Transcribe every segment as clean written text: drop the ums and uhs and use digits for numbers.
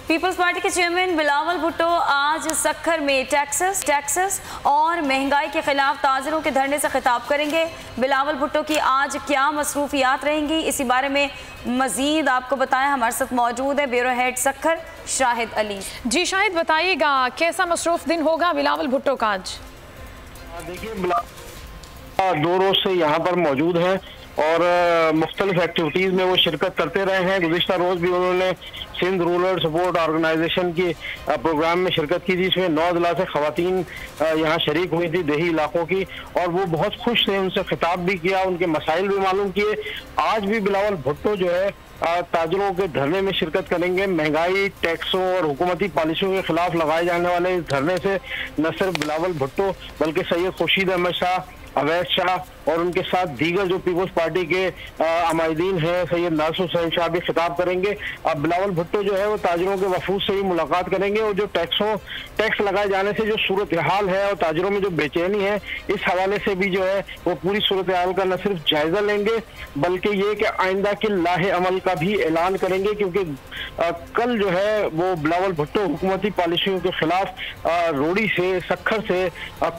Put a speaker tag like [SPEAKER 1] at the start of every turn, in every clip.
[SPEAKER 1] Peoples party के chairman Bilawal Bhutto आज सक्खर में टैक्सेस और महंगाई के खिलाफ ताजिरों के धरने से खिताब करेंगे। बिलावल भुट्टो की आज क्या मसरूफियात रहेंगी, इसी बारे में मजीद आपको बताएं। हमारे साथ मौजूद है ब्यूरो हेड सक्खर शाहिद अली।
[SPEAKER 2] जी शाहिद, बताइएगा कैसा मसरूफ दिन होगा बिलावल भुट्टो का आज?
[SPEAKER 3] देखिए, बिलावल 2 रोज से यहाँ पर मौजूद हैं और मुख्तलिफ एक्टिविटीज़ में वो शिरकत करते रहे हैं। गुज़िश्ता रोज़ भी उन्होंने सिंध रूरल सपोर्ट ऑर्गेनाइजेशन के प्रोग्राम में शिरकत की थी, जिसमें 9 जिला से ख़वातीन यहाँ शरीक हुई थी देही इलाकों की, और वो बहुत खुश थे। उनसे खिताब भी किया, उनके मसाइल भी मालूम किए। आज भी बिलावल भुट्टो जो है ताजरों के धरने में शिरकत करेंगे। महंगाई, टैक्सों और हुकूमती पॉलिसियों के खिलाफ लगाए जाने वाले इस धरने से न सिर्फ बिलावल भुट्टो बल्कि सैयद खुर्शीद अहमद शाह, अवैध शाह और उनके साथ दीगर जो पीपल्स पार्टी के अमायदीन हैं, सैयद नासिर हुसैन शाह भी खिताब करेंगे। अब बिलावल भुट्टो जो है वो ताजरों के वफूद से भी मुलाकात करेंगे और जो टैक्स लगाए जाने से जो सूरत हाल है और ताजरों में जो बेचैनी है, इस हवाले से भी जो है वो पूरी सूरत हाल का न सिर्फ जायजा लेंगे बल्कि ये कि आइंदा के लाहे अमल का भी ऐलान करेंगे, क्योंकि कल जो है वो बिलावल भुट्टो हुकूमती पॉलिसियों के खिलाफ रोड़ी से, सक्खर से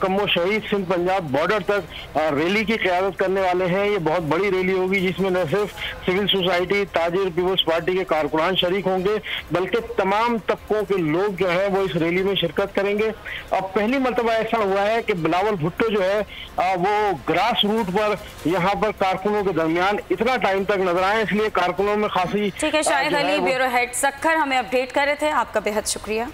[SPEAKER 3] कम्मो शहीद सिंध पंजाब बॉर्डर तक रैली की क़यादत करने वाले हैं। ये बहुत बड़ी रैली होगी जिसमें न सिर्फ सिविल सोसाइटी, ताजिर, पीपल्स पार्टी के कारकुनान शरीक होंगे बल्कि तमाम तबकों के लोग जो है वो इस रैली में शिरकत करेंगे। अब पहली मरतबा ऐसा हुआ है कि बिलावल भुट्टो जो है वो ग्रास रूट पर यहाँ पर कारकुनों के दरमियान इतना टाइम तक नजर आए, इसलिए कारकुनों में खासी।
[SPEAKER 1] ठीक है, शाहिद अली ब्यूरो हेड सक्खर हमें अपडेट कर रहे थे, आपका बेहद शुक्रिया।